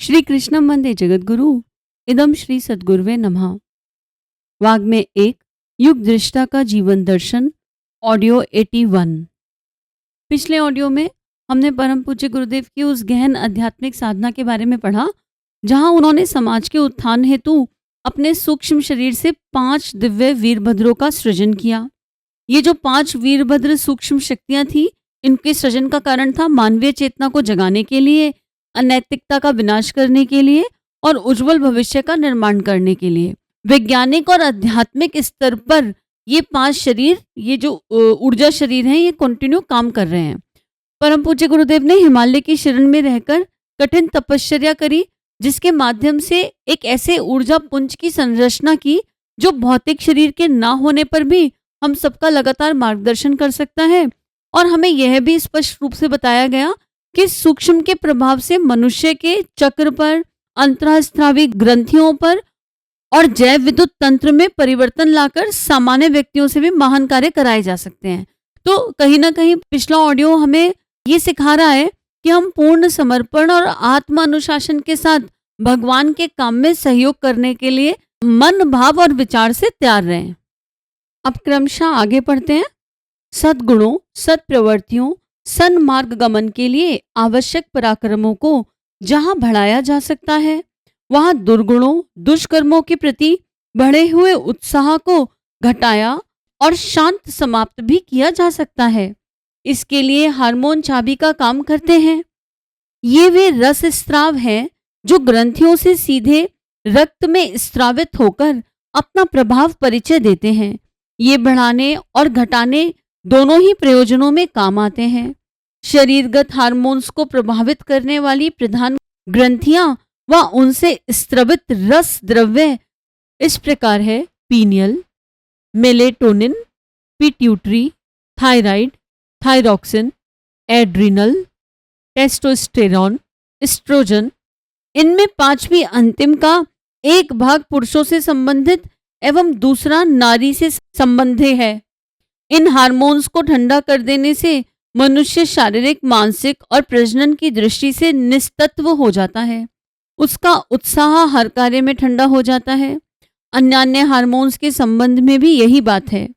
श्री कृष्णं वंदे जगद्गुरु। इदम श्री सद्गुरुवे नमः। वाग में एक युग दृष्टा का जीवन दर्शन ऑडियो 81। पिछले ऑडियो में हमने परम पूज्य गुरुदेव की उस गहन आध्यात्मिक साधना के बारे में पढ़ा जहां उन्होंने समाज के उत्थान हेतु अपने सूक्ष्म शरीर से 5 दिव्य वीरभद्रों का सृजन किया। ये जो 5 वीरभद्र सूक्ष्म शक्तियां थी, इनके सृजन का कारण था मानवीय चेतना को जगाने के लिए, अनैतिकता का विनाश करने के लिए और उज्जवल भविष्य का निर्माण करने के लिए। वैज्ञानिक और आध्यात्मिक स्तर पर ये 5 शरीर, ये जो ऊर्जा शरीर हैं, ये कंटिन्यू काम कर रहे हैं। परम पूज्य गुरुदेव ने हिमालय की शरण में रहकर कठिन तपश्चर्या करी, जिसके माध्यम से एक ऐसे ऊर्जा पुंज की संरचना की जो भौतिक शरीर के ना होने पर भी हम सबका लगातार मार्गदर्शन कर सकता है। और हमें यह भी स्पष्ट रूप से बताया गया कि सूक्ष्म के प्रभाव से मनुष्य के चक्र पर, अंतःस्रावी ग्रंथियों पर और जैव विद्युत तंत्र में परिवर्तन लाकर सामान्य व्यक्तियों से भी महान कार्य कराए जा सकते हैं। तो कहीं ना कहीं पिछला ऑडियो हमें ये सिखा रहा है कि हम पूर्ण समर्पण और आत्म अनुशासन के साथ भगवान के काम में सहयोग करने के लिए मन, भाव और विचार से तैयार रहें। अब क्रमशः आगे पढ़ते हैं। सद्गुणों, सत्प्रवृत्तियों, सन्मार्ग गमन के लिए आवश्यक पराक्रमों को जहां बढ़ाया जा सकता है, वहां दुर्गुणों, दुष्कर्मों के प्रति बढ़े हुए उत्साह को घटाया और शांत समाप्त भी किया जा सकता है। इसके लिए हार्मोन चाबी का काम करते हैं। ये वे रस स्राव हैं जो ग्रंथियों से सीधे रक्त में स्रावित होकर अपना प्रभाव परिचय देते हैं। ये बढ़ाने और घटाने दोनों ही प्रयोजनों में काम आते हैं। शरीरगत हार्मोन्स को प्रभावित करने वाली प्रधान ग्रंथियां व उनसे स्रवित रस द्रव्य इस प्रकार है: pineal, melatonin, pituitary, thyroid, thyroxine, adrenal, testosterone, oestrogen. इनमें 5वीं अंतिम का एक भाग पुरुषों से संबंधित एवं दूसरा नारी से संबंधित है। इन हार्मोन्स को ठंडा कर देने से मनुष्य शारीरिक, मानसिक और प्रजनन की दृष्टि से निस्तत्व हो जाता है। उसका उत्साह हर कार्य में ठंडा हो जाता है। अन्य हार्मोन्स के संबंध में भी यही बात है।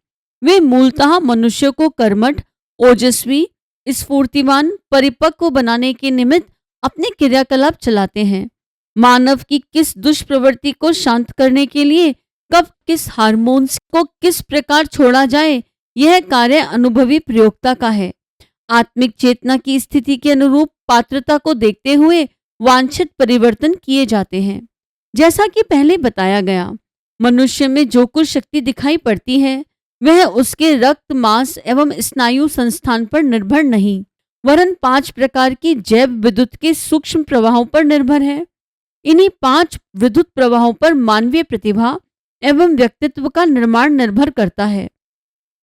वे मूलतः मनुष्य को कर्मठ, ओजस्वी, स्फूर्तिवान, परिपक्व बनाने के निमित्त अपने क्रियाकलाप चलाते हैं। मानव की किस दुष्प्रवृत्ति को शांत करने के लिए कब किस हार्मोन्स को किस प्रकार छोड़ा जाए, यह कार्य अनुभवी प्रयोक्ता का है। आत्मिक चेतना की स्थिति के अनुरूप पात्रता को देखते हुए वांछित परिवर्तन किए जाते हैं। जैसा कि पहले बताया गया, मनुष्य में जो कुछ शक्ति दिखाई पड़ती है वह उसके रक्त, मांस एवं स्नायु संस्थान पर निर्भर नहीं, वरन 5 प्रकार की जैव विद्युत के सूक्ष्म प्रवाहों पर निर्भर है। इन्हीं 5 विद्युत प्रवाहों पर मानवीय प्रतिभा एवं व्यक्तित्व का निर्माण निर्भर करता है।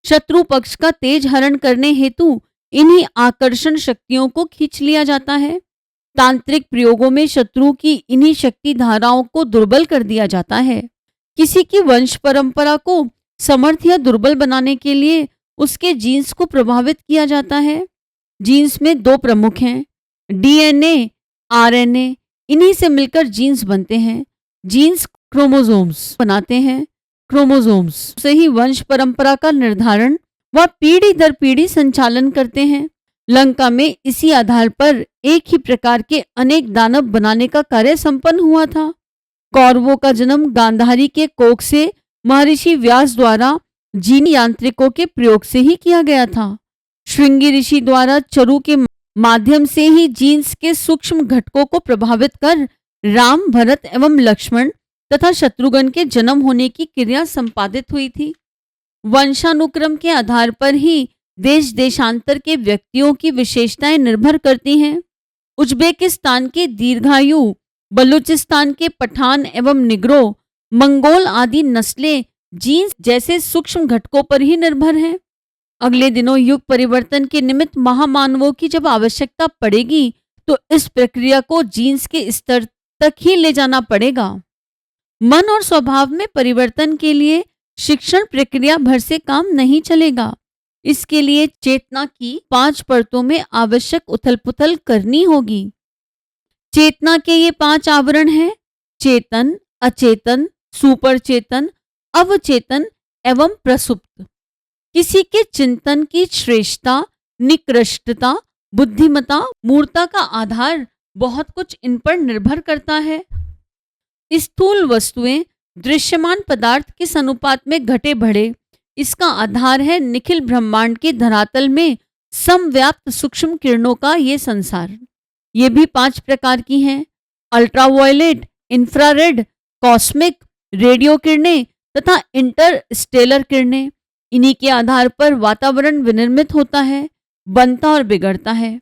शत्रु पक्ष का तेज हरण करने हेतु इन्हीं आकर्षण शक्तियों को खींच लिया जाता है। तांत्रिक प्रयोगों में शत्रु की इन्हीं शक्ति धाराओं को दुर्बल कर दिया जाता है। किसी की वंश परंपरा को समर्थ या दुर्बल बनाने के लिए उसके जीन्स को प्रभावित किया जाता है। जीन्स में 2 प्रमुख हैं, डीएनए, आरएनए। इन्हीं से मिलकर जीन्स बनते हैं। जीन्स क्रोमोसोम्स बनाते हैं। क्रोमोसोम्स से ही वंश परंपरा का निर्धारण व पीढ़ी दर पीढ़ी संचालन करते हैं। लंका में इसी आधार पर एक ही प्रकार के अनेक दानव बनाने का कार्य संपन्न हुआ था। कौरवों का जन्म गांधारी के कोख से महर्षि व्यास द्वारा जीन यांत्रिकों के प्रयोग से ही किया गया था। श्रृंगी ऋषि द्वारा चरु के माध्यम से ही जीन्स के सूक्ष्म घटकों को प्रभावित कर राम, भरत एवं लक्ष्मण तथा शत्रुघ्न के जन्म होने की क्रिया संपादित हुई थी। वंशानुक्रम के आधार पर ही देश देशांतर के व्यक्तियों की विशेषताएं निर्भर करती हैं। उज्बेकिस्तान के दीर्घायु, बलूचिस्तान के पठान एवं निग्रो, मंगोल आदि नस्लें जीन्स जैसे सूक्ष्म घटकों पर ही निर्भर हैं। अगले दिनों युग परिवर्तन के निमित्त महामानवों की जब आवश्यकता पड़ेगी तो इस प्रक्रिया को जीन्स के स्तर तक ही ले जाना पड़ेगा। मन और स्वभाव में परिवर्तन के लिए शिक्षण प्रक्रिया भर से काम नहीं चलेगा। इसके लिए चेतना की 5 परतों में आवश्यक उथल पुथल करनी होगी। चेतना के ये 5 आवरण हैं: चेतन, अचेतन, सुपर चेतन, अवचेतन एवं प्रसुप्त। किसी के चिंतन की श्रेष्ठता, निकृष्टता, बुद्धिमता, मूर्ता का आधार बहुत कुछ इन पर निर्भर करता है। स्थूल वस्तुएं दृश्यमान पदार्थ किस अनुपात में घटे बढ़े, इसका आधार है निखिल ब्रह्मांड के धरातल में समव्याप्त सूक्ष्म किरणों का ये संसार। ये भी 5 प्रकार की हैं: अल्ट्रावायलेट, इंफ्रारेड, कॉस्मिक, रेडियो किरणें तथा इंटरस्टेलर किरणें। इन्हीं के आधार पर वातावरण विनिर्मित होता है, बनता और बिगड़ता है।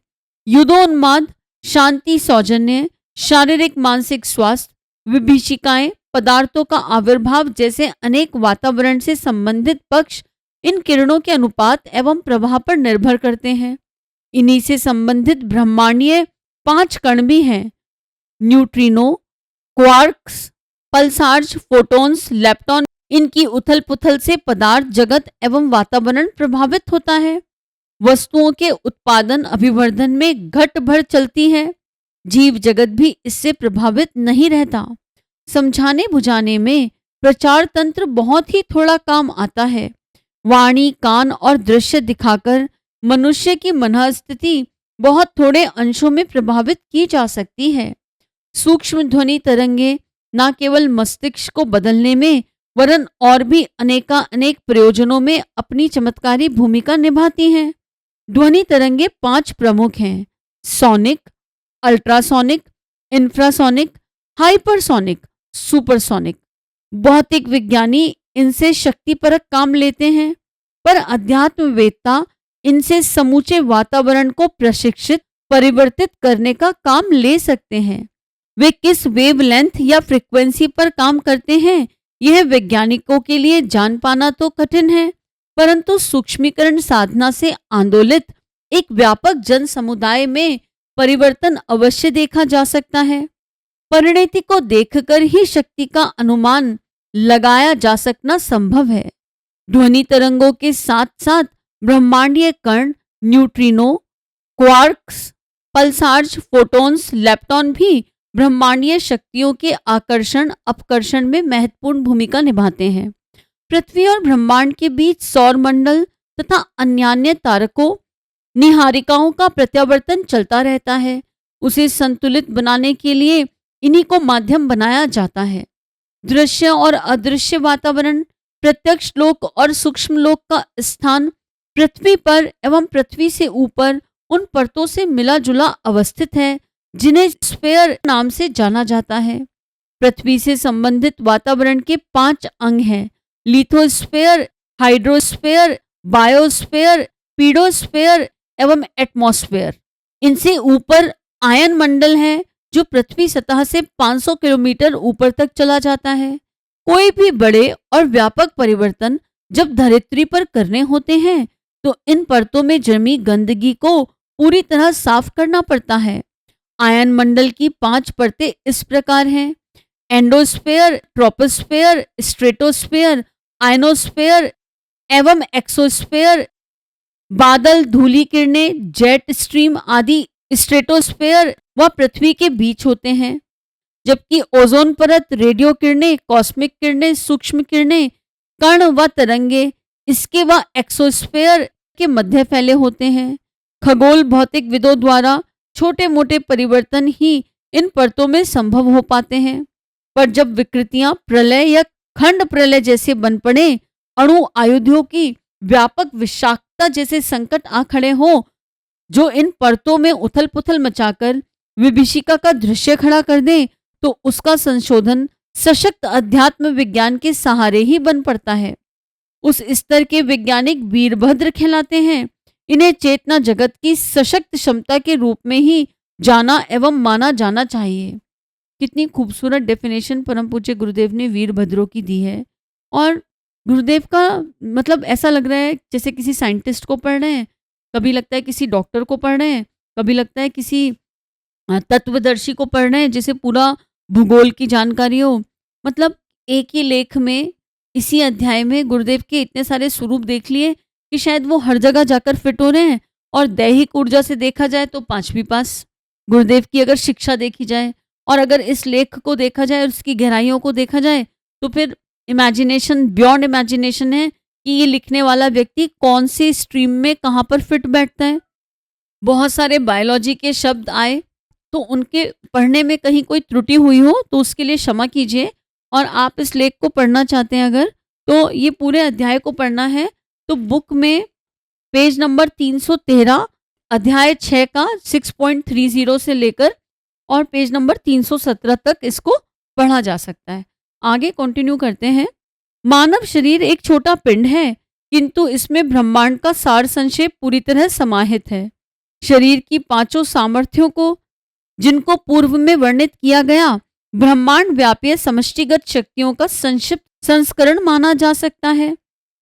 युद्धोन्माद, शांति, सौजन्य, शारीरिक मानसिक स्वास्थ्य, विभीषिकाएं, पदार्थों का आविर्भाव जैसे अनेक वातावरण से संबंधित पक्ष इन किरणों के अनुपात एवं प्रभाव पर निर्भर करते हैं। इन्हीं से संबंधित ब्रह्मांडीय 5 कण भी हैं: न्यूट्रिनो, क्वार्क्स, पल्सार्स, फोटॉन्स, लेप्टॉन। इनकी उथल पुथल से पदार्थ जगत एवं वातावरण प्रभावित होता है। वस्तुओं के उत्पादन अभिवर्धन में घट भर चलती है। जीव जगत भी इससे प्रभावित नहीं रहता। समझाने बुझाने में प्रचार तंत्र बहुत ही थोड़ा काम आता है। वाणी, कान और दृश्य दिखाकर मनुष्य की मनःस्थिति बहुत थोड़े अंशों में प्रभावित की जा सकती है। सूक्ष्म ध्वनि तरंगे न केवल मस्तिष्क को बदलने में वरन और भी अनेक प्रयोजनों में अपनी चमत्कारी भूमिका निभाती हैं। ध्वनि तरंगे 5 प्रमुख हैं: sonic, ultrasonic, infrasonic, hypersonic, supersonic. भौतिक विज्ञानी इनसे शक्तिपरक काम लेते हैं, पर अध्यात्मवेत्ता इनसे समूचे वातावरण को प्रशिक्षित, परिवर्तित करने का काम ले सकते हैं। वे किस वेवलेंथ या फ्रीक्वेंसी पर काम करते हैं, यह वैज्ञानिकों के लिए जान पाना तो कठिन है, परंतु सूक्ष्मीकरण साधना से आंदोलित एक व्यापक जन समुदाय में परिवर्तन अवश्य देखा जा सकता है। परिणति को देखकर ही शक्ति का अनुमान लगाया जा सकना संभव है। ध्वनि तरंगों के साथ साथ ब्रह्मांडीय कण, न्यूट्रिनो, क्वार्क्स, पल्सार्स, फोटॉन्स, लेप्टॉन भी ब्रह्मांडीय शक्तियों के आकर्षण अपकर्षण में महत्वपूर्ण भूमिका निभाते हैं। पृथ्वी और ब्रह्मांड के बीच सौर मंडल तथा अन्यान्य तारकों, निहारिकाओं का प्रत्यावर्तन चलता रहता है। उसे संतुलित बनाने के लिए इन्हीं को माध्यम बनाया जाता है। दृश्य और अदृश्य वातावरण, प्रत्यक्ष लोक और सूक्ष्म लोक का स्थान पृथ्वी पर एवं पृथ्वी से ऊपर उन परतों से मिला जुला अवस्थित है जिन्हें स्फीयर नाम से जाना जाता है। पृथ्वी से संबंधित वातावरण के 5 अंग हैं: लिथोस्फीयर, हाइड्रोस्फीयर, बायोस्फीयर, पीडोस्फीयर एवं एटमॉस्फेयर। इनसे ऊपर आयन मंडल है जो पृथ्वी सतह से 500 किलोमीटर ऊपर तक चला जाता है। कोई भी बड़े और व्यापक परिवर्तन जब धरित्री पर करने होते हैं तो इन परतों में जमी गंदगी को पूरी तरह साफ करना पड़ता है। आयन मंडल की 5 परतें इस प्रकार हैं: एंडोस्फीयर, ट्रोपोस्फीयर, स्ट्रेटोस्फीयर, आयनोस्फीयर एवं एक्सोस्फीयर। बादल, धूलि किरणें, जेट स्ट्रीम आदि स्ट्रेटोस्फीयर व पृथ्वी के बीच होते हैं, जबकि ओजोन परत, रेडियो किरणें, कॉस्मिक किरणें, सूक्ष्म किरणें, कण व तरंगे इसके व एक्सोस्फीयर के मध्य फैले होते हैं। खगोल भौतिक विदों द्वारा छोटे मोटे परिवर्तन ही इन परतों में संभव हो पाते हैं, पर जब विकृतियां प्रलय या खंड प्रलय जैसे बन पड़े, अणु आयुधों की व्यापक विषाक्तता जैसे संकट आ खड़े हो जो इन परतों में उथल पुथल मचाकर विभीषिका का दृश्य खड़ा कर दे, तो उसका संशोधन सशक्त अध्यात्म विज्ञान के सहारे ही बन पड़ता है। उस स्तर के वैज्ञानिक वीरभद्र कहलाते हैं। इन्हें चेतना जगत की सशक्त क्षमता के रूप में ही जाना एवं माना जाना चाहिए। कितनी खूबसूरत डेफिनेशन परम पूज्य गुरुदेव ने वीरभद्रों की दी है। और गुरुदेव का मतलब ऐसा लग रहा है जैसे किसी साइंटिस्ट को पढ़ रहे हैं, कभी लगता है किसी डॉक्टर को पढ़ रहे हैं, कभी लगता है किसी तत्वदर्शी को पढ़ रहे हैं जिसे पूरा भूगोल की जानकारी हो। मतलब एक ही लेख में, इसी अध्याय में गुरुदेव के इतने सारे स्वरूप देख लिए कि शायद वो हर जगह जाकर फिट हो रहे हैं। और दैहिक ऊर्जा से देखा जाए तो 5वीं पास, गुरुदेव की अगर शिक्षा देखी जाए और अगर इस लेख को देखा जाए और उसकी गहराइयों को देखा जाए तो फिर इमेजिनेशन बियॉन्ड इमेजिनेशन है कि ये लिखने वाला व्यक्ति कौन सी स्ट्रीम में कहाँ पर फिट बैठता है। बहुत सारे बायोलॉजी के शब्द आए तो उनके पढ़ने में कहीं कोई त्रुटि हुई हो तो उसके लिए क्षमा कीजिए। और आप इस लेख को पढ़ना चाहते हैं अगर, तो ये पूरे अध्याय को पढ़ना है तो बुक में पेज नंबर 313 अध्याय 6 का 6.30 से लेकर और पेज नंबर 317 तक इसको पढ़ा जा सकता है। आगे कंटिन्यू करते हैं। मानव शरीर एक छोटा पिंड है किंतु इसमें ब्रह्मांड का सार संक्षेप पूरी तरह समाहित है। शरीर की पांचों सामर्थ्यों को जिनको पूर्व में वर्णित किया गया ब्रह्मांड व्यापीय समष्टिगत शक्तियों का संक्षिप्त संस्करण माना जा सकता है।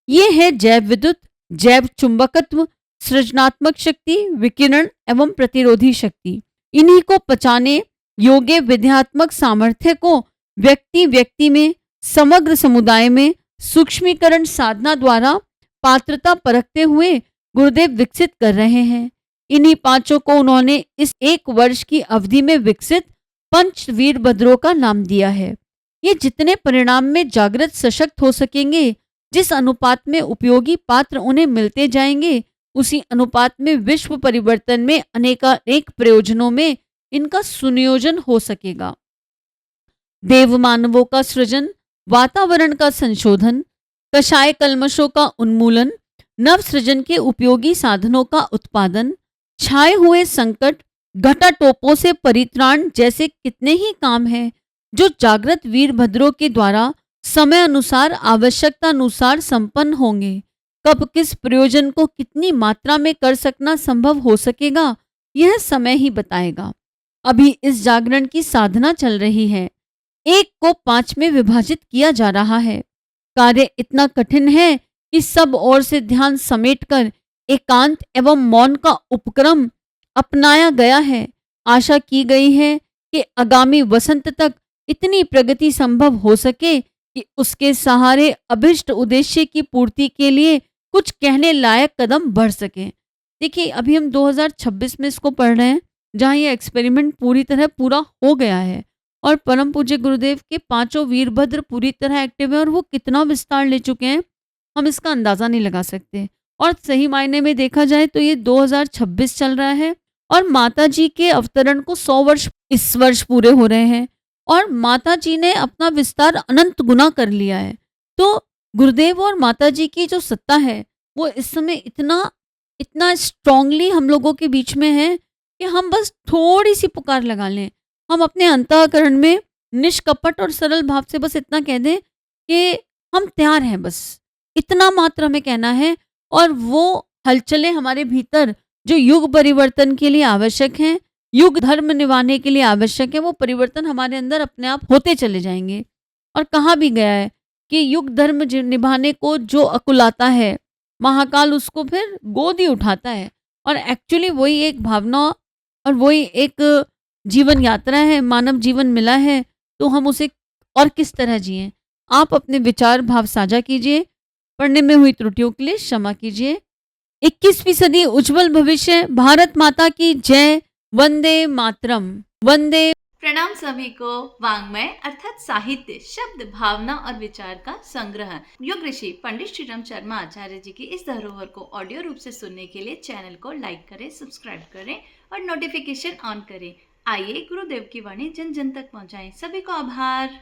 ये है जैव विद्युत, जैव चुंबकत्व, सृजनात्मक शक्ति, विकिरण एवं प्रतिरोधी शक्ति। इन्हीं को पचाने योग्य विद्यात्मक सामर्थ्य को व्यक्ति व्यक्ति में, समग्र समुदाय में सूक्ष्मीकरण साधना द्वारा पात्रता परखते हुए गुरुदेव विकसित कर रहे हैं। इन्हीं पांचों को उन्होंने इस 1 वर्ष की अवधि में विकसित पंच वीरभद्रों का नाम दिया है। ये जितने परिणाम में जागृत सशक्त हो सकेंगे, जिस अनुपात में उपयोगी पात्र उन्हें मिलते जाएंगे, उसी अनुपात में विश्व परिवर्तन में अनेकानेक प्रयोजनों में इनका सुनियोजन हो सकेगा। देव मानवों का सृजन, वातावरण का संशोधन, कषाय कल्मशों का उन्मूलन, नव सृजन के उपयोगी साधनों का उत्पादन, छाए हुए संकट, घटाटोपों से परित्राण जैसे कितने ही काम हैं जो जागृत वीरभद्रों के द्वारा समय अनुसार आवश्यकता अनुसार संपन्न होंगे। कब किस प्रयोजन को कितनी मात्रा में कर सकना संभव हो सकेगा, यह समय ही बताएगा। अभी इस जागरण की साधना चल रही है। 1 को 5 में विभाजित किया जा रहा है। कार्य इतना कठिन है कि सब ओर से ध्यान समेटकर एकांत एवं मौन का उपक्रम अपनाया गया है। आशा की गई है कि आगामी वसंत तक इतनी प्रगति संभव हो सके कि उसके सहारे अभिष्ट उद्देश्य की पूर्ति के लिए कुछ कहने लायक कदम बढ़ सके। देखिए अभी हम 2026 में इसको पढ़ रहे हैं, जहाँ ये एक्सपेरिमेंट पूरी तरह पूरा हो गया है और परम पूज्य गुरुदेव के पांचों वीरभद्र पूरी तरह एक्टिव है और वो कितना विस्तार ले चुके हैं हम इसका अंदाजा नहीं लगा सकते। और सही मायने में देखा जाए तो ये 2026 चल रहा है और माता जी के अवतरण को 100 वर्ष इस वर्ष पूरे हो रहे हैं और माता जी ने अपना विस्तार अनंत गुना कर लिया है। तो गुरुदेव और माता जी की जो सत्ता है वो इस समय इतना इतना स्ट्रांगली हम लोगों के बीच में है कि हम बस थोड़ी सी पुकार लगा लें। हम अपने अंतःकरण में निष्कपट और सरल भाव से बस इतना कह दें कि हम तैयार हैं, बस इतना मात्र हमें कहना है और वो हलचलें हमारे भीतर जो युग परिवर्तन के लिए आवश्यक हैं, युग धर्म निभाने के लिए आवश्यक है, वो परिवर्तन हमारे अंदर अपने आप होते चले जाएंगे। और कहा भी गया है कि युग धर्म निभाने को जो अकुलाता है महाकाल उसको फिर गोद ही उठाता है। और एक्चुअली वही एक भावना और वही एक जीवन यात्रा है, मानव जीवन मिला है तो हम उसे और किस तरह जिएं। आप अपने विचार भाव साझा कीजिए, पढ़ने में हुई त्रुटियों के लिए क्षमा कीजिए। 21वीं सदी उज्जवल भविष्य। भारत माता की जय। वंदे मातरम। वंदे। प्रणाम सभी को। वांग्मय अर्थात साहित्य, शब्द, भावना और विचार का संग्रह। योग ऋषि पंडित श्रीराम शर्मा आचार्य जी की इस धरोहर को ऑडियो रूप से सुनने के लिए चैनल को लाइक करें, सब्सक्राइब करें और नोटिफिकेशन ऑन करें। आइए गुरुदेव की वाणी जन जन तक पहुंचाएं। सभी को आभार।